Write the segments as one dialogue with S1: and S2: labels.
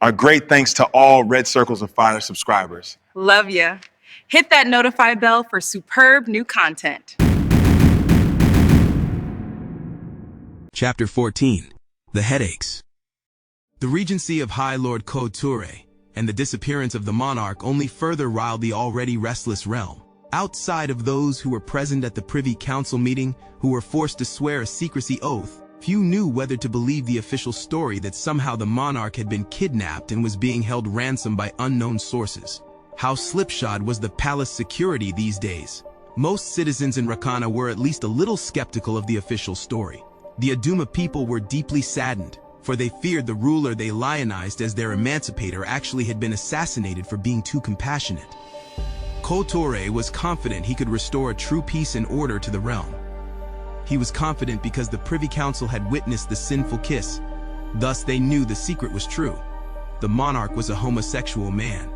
S1: Our great thanks to all Red Circles of Fire subscribers.
S2: Love ya. Hit that notify bell for superb new content.
S3: Chapter 14. The Headaches. The regency of High Lord Ko-Toure and the disappearance of the monarch only further riled the already restless realm. Outside of those who were present at the Privy Council meeting, who were forced to swear a secrecy oath, few knew whether to believe the official story that somehow the monarch had been kidnapped and was being held ransom by unknown sources. How slipshod was the palace security these days? Most citizens in Rakana were at least a little skeptical of the official story. The Aduma people were deeply saddened, for they feared the ruler they lionized as their emancipator actually had been assassinated for being too compassionate. Ko-Toure was confident he could restore a true peace and order to the realm. He was confident because the Privy Council had witnessed the sinful kiss. Thus they knew the secret was true. The monarch was a homosexual man.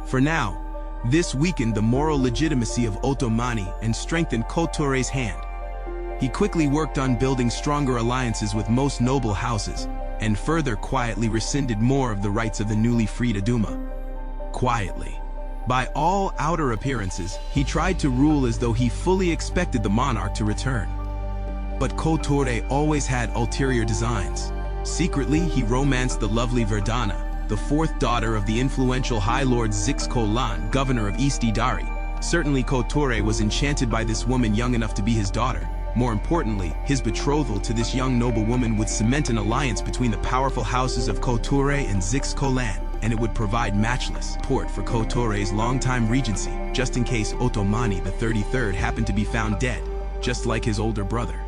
S3: For now, this weakened the moral legitimacy of Oto-Mani and strengthened Ko-Toure's hand. He quickly worked on building stronger alliances with most noble houses, and further quietly rescinded more of the rights of the newly freed Aduma. Quietly. By all outer appearances, he tried to rule as though he fully expected the monarch to return. But Ko-Toure always had ulterior designs. Secretly, he romanced the lovely Verdana, the fourth daughter of the influential High Lord Ko-Toure, governor of East Idari. Certainly Ko-Toure was enchanted by this woman young enough to be his daughter. More importantly, his betrothal to this young noblewoman would cement an alliance between the powerful houses of Ko-Toure and Ko-Toure, and it would provide matchless support for Ko-Toure's longtime regency, just in case Oto-Mani the 33rd happened to be found dead, just like his older brother.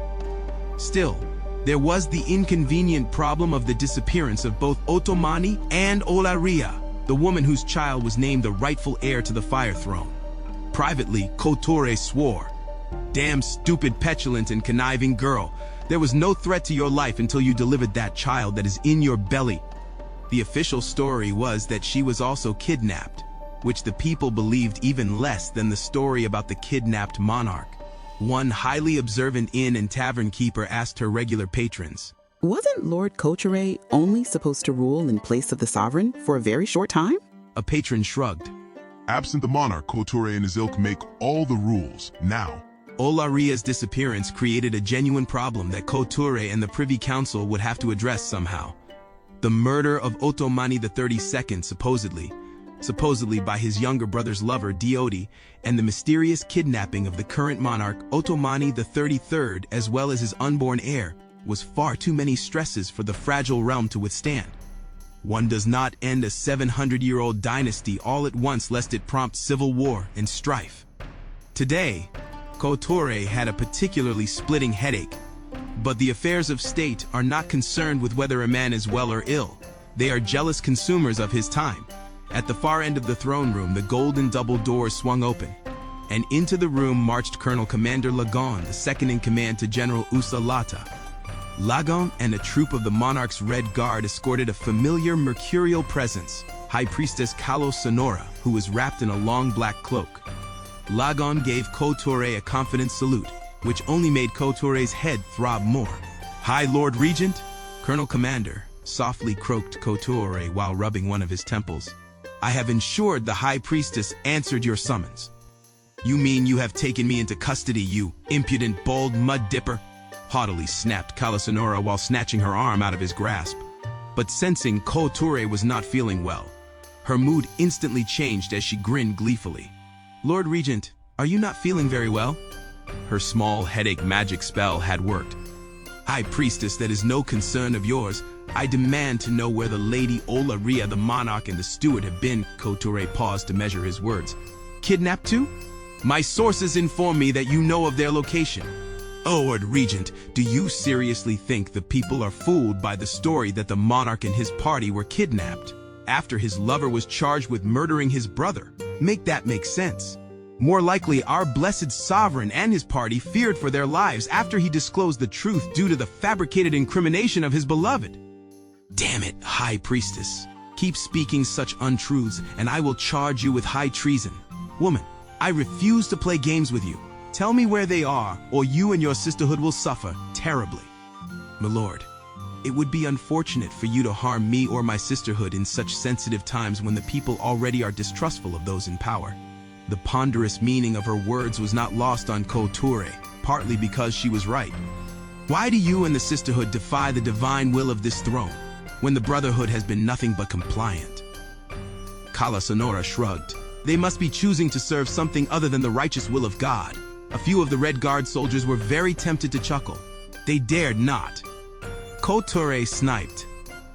S3: Still, there was the inconvenient problem of the disappearance of both Oto-Mani and Olaria, the woman whose child was named the rightful heir to the Fire Throne. Privately, Ko-Toure swore, "Damn stupid, petulant, and conniving girl. There was no threat to your life until you delivered that child that is in your belly." The official story was that she was also kidnapped, which the people believed even less than the story about the kidnapped monarch. One highly observant inn and tavern keeper asked her regular patrons,
S4: "Wasn't Lord Ko-Toure only supposed to rule in place of the sovereign for a very short time?"
S3: A patron shrugged.
S5: "Absent the monarch, Ko-Toure and his ilk make all the rules, now."
S3: Olaria's disappearance created a genuine problem that Ko-Toure and the Privy Council would have to address somehow. The murder of Oto-Mani the 32nd, supposedly by his younger brother's lover, Diodi, and the mysterious kidnapping of the current monarch, Oto-Mani the 33rd, as well as his unborn heir, was far too many stresses for the fragile realm to withstand. One does not end a 700-year-old dynasty all at once lest it prompt civil war and strife. Today, Ko-Toure had a particularly splitting headache. But the affairs of state are not concerned with whether a man is well or ill. They are jealous consumers of his time. At the far end of the throne room, the golden double doors swung open, and into the room marched Colonel Commander Lagon, the second-in-command to General Usalata. Lagon and a troop of the monarch's Red Guard escorted a familiar mercurial presence, High Priestess Kalla-Sonora, who was wrapped in a long black cloak. Lagon gave Ko-Toure a confident salute, which only made Ko-Toure's head throb more. "High Lord Regent?" "Colonel Commander," softly croaked Ko-Toure while rubbing one of his temples. "I have ensured the High Priestess answered your summons." "You mean you have taken me into custody, you impudent, bald mud dipper?" haughtily snapped Kalla-Sonora while snatching her arm out of his grasp. But sensing Ko-Toure was not feeling well, her mood instantly changed as she grinned gleefully. "Lord Regent, are you not feeling very well?" Her small headache magic spell had worked. "High Priestess, that is no concern of yours. I demand to know where the Lady Olaria, the monarch, and the steward have been." Ko-Toure paused to measure his words. "Kidnapped too? My sources inform me that you know of their location." "Oh, Lord Regent, do you seriously think the people are fooled by the story that the monarch and his party were kidnapped after his lover was charged with murdering his brother? Make that make sense. More likely, our blessed sovereign and his party feared for their lives after he disclosed the truth due to the fabricated incrimination of his beloved." "Damn it, High Priestess. Keep speaking such untruths, and I will charge you with high treason. Woman, I refuse to play games with you. Tell me where they are, or you and your sisterhood will suffer terribly." "My lord, It would be unfortunate for you to harm me or my sisterhood in such sensitive times when the people already are distrustful of those in power. The ponderous meaning of her words was not lost on Ko-Toure, partly because she was right. Why do you and the sisterhood defy the divine will of this throne, when the brotherhood has been nothing but compliant? Kalla-Sonora shrugged. They must be choosing to serve something other than the righteous will of God. A few of the Red Guard soldiers were very tempted to chuckle. They dared not. Ko-Toure sniped.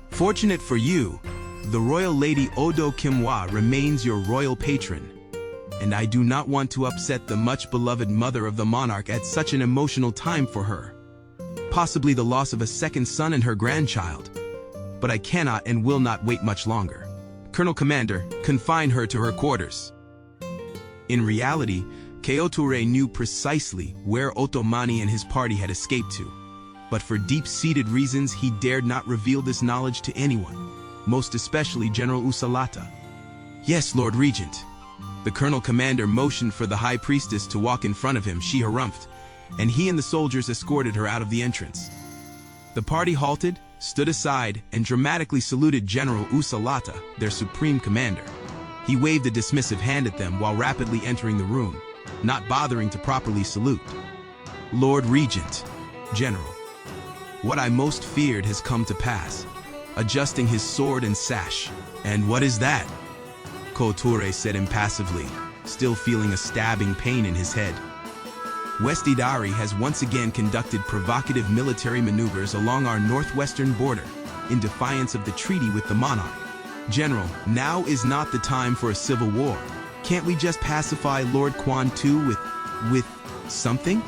S3: Fortunate for you, the royal lady Odo Kimwa remains your royal patron, and I do not want to upset the much-beloved mother of the monarch at such an emotional time for her. Possibly the loss of a second son and her grandchild. But I cannot and will not wait much longer. Colonel Commander, confine her to her quarters. In reality, Ko-Toure knew precisely where Oto-Mani and his party had escaped to. But for deep-seated reasons, he dared not reveal this knowledge to anyone, most especially General Usalata. Yes, Lord Regent. The Colonel Commander motioned for the High Priestess to walk in front of him. She harumphed, and he and the soldiers escorted her out of the entrance. The party halted, stood aside, and dramatically saluted General Usalata, their supreme commander. He waved a dismissive hand at them while rapidly entering the room, not bothering to properly salute. Lord Regent, General. What I most feared has come to pass, adjusting his sword and sash. And what is that? Ko-Toure said impassively, still feeling a stabbing pain in his head. Westidari has once again conducted provocative military maneuvers along our northwestern border, in defiance of the treaty with the monarch. General, now is not the time for a civil war. Can't we just pacify Lord Ko-Toure with something?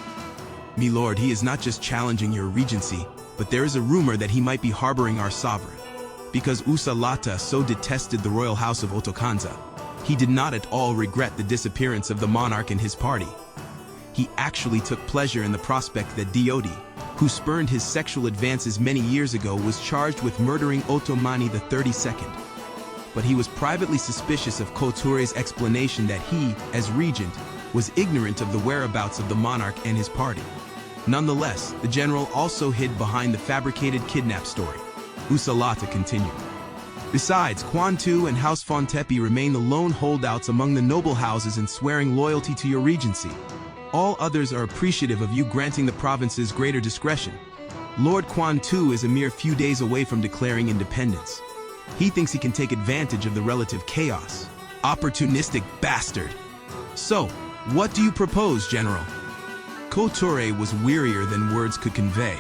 S3: Milord, he is not just challenging your regency, but there is a rumor that he might be harboring our sovereign. Because Usalata so detested the royal house of Otokanza, he did not at all regret the disappearance of the monarch and his party. He actually took pleasure in the prospect that Diodi, who spurned his sexual advances many years ago, was charged with murdering Oto-Mani the 32nd. But he was privately suspicious of Ko-Toure's explanation that he, as regent, was ignorant of the whereabouts of the monarch and his party. Nonetheless, the general also hid behind the fabricated kidnap story. Usalata continued. Besides, Ko-Toure and House Fontepi remain the lone holdouts among the noble houses in swearing loyalty to your regency. All others are appreciative of you granting the provinces greater discretion. Lord Ko-Toure is a mere few days away from declaring independence. He thinks he can take advantage of the relative chaos. Opportunistic bastard. So, what do you propose, General? Ko-Toure was wearier than words could convey.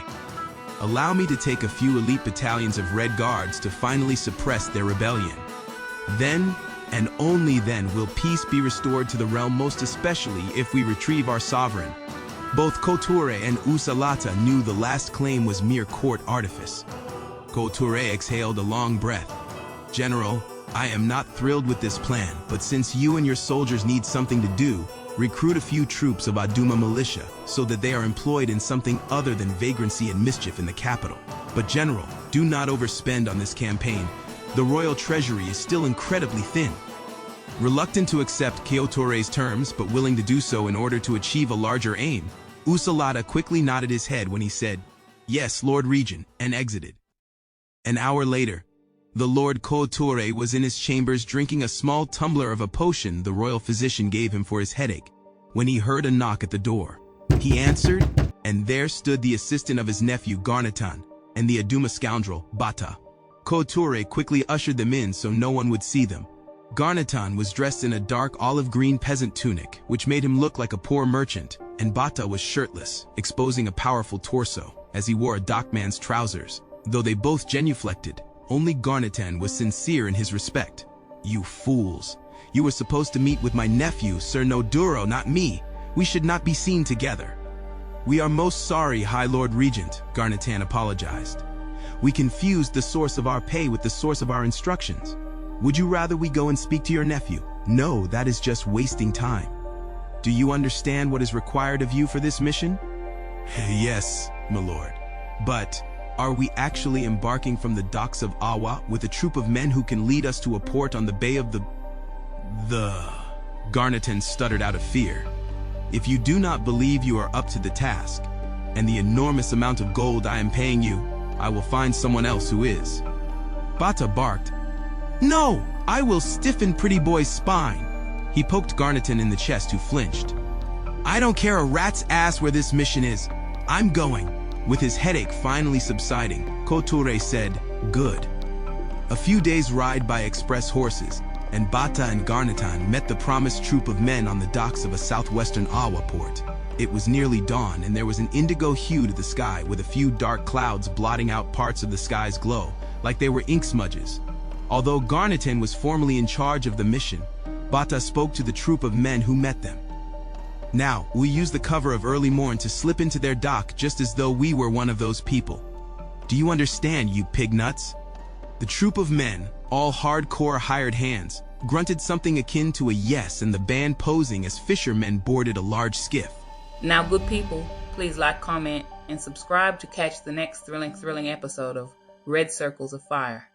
S3: Allow me to take a few elite battalions of Red Guards to finally suppress their rebellion. Then, and only then, will peace be restored to the realm, most especially if we retrieve our sovereign. Both Ko-Toure and Usalata knew the last claim was mere court artifice. Ko-Toure exhaled a long breath. General, I am not thrilled with this plan, but since you and your soldiers need something to do, recruit a few troops of Aduma militia so that they are employed in something other than vagrancy and mischief in the capital. But General, do not overspend on this campaign. The royal treasury is still incredibly thin. Reluctant to accept Ko-Toure's terms, but willing to do so in order to achieve a larger aim, Usalata quickly nodded his head when he said, "Yes, Lord Regent," and exited. An hour later, the Lord Ko-Toure was in his chambers drinking a small tumbler of a potion the royal physician gave him for his headache, when he heard a knock at the door. He answered, and there stood the assistant of his nephew Garnatan, and the Aduma scoundrel, Bata. Ko-Toure quickly ushered them in so no one would see them. Garnatan was dressed in a dark olive-green peasant tunic, which made him look like a poor merchant, and Bata was shirtless, exposing a powerful torso, as he wore a dockman's trousers. Though they both genuflected, only Garnatan was sincere in his respect. "You fools! You were supposed to meet with my nephew, Sir Noduro, not me. We should not be seen together." "We are most sorry, High Lord Regent," Garnatan apologized. "We confused the source of our pay with the source of our instructions. Would you rather we go and speak to your nephew?" "No, that is just wasting time. Do you understand what is required of you for this mission?" "Yes, my lord. But are we actually embarking from the docks of Awa with a troop of men who can lead us to a port on the bay of the... Garnatan stuttered out of fear. "If you do not believe you are up to the task, and the enormous amount of gold I am paying you, I will find someone else who is. Bata barked, "No, I will stiffen Pretty Boy's spine." He poked Garneton in the chest, who flinched. "I don't care a rat's ass where this mission is. I'm going." With his headache finally subsiding, Ko-Toure said, "Good." A few days' ride by express horses, and Bata and Garneton met the promised troop of men on the docks of a southwestern Awa port. It was nearly dawn, and there was an indigo hue to the sky, with a few dark clouds blotting out parts of the sky's glow, like they were ink smudges. Although Garneton was formally in charge of the mission, Bata spoke to the troop of men who met them. "Now, we use the cover of early morn to slip into their dock just as though we were one of those people. Do you understand, you pig nuts?" The troop of men, all hardcore hired hands, grunted something akin to a yes, and the band posing as fishermen boarded a large skiff.
S6: Now, good people, please like, comment, and subscribe to catch the next thrilling episode of Red Circles of Fire.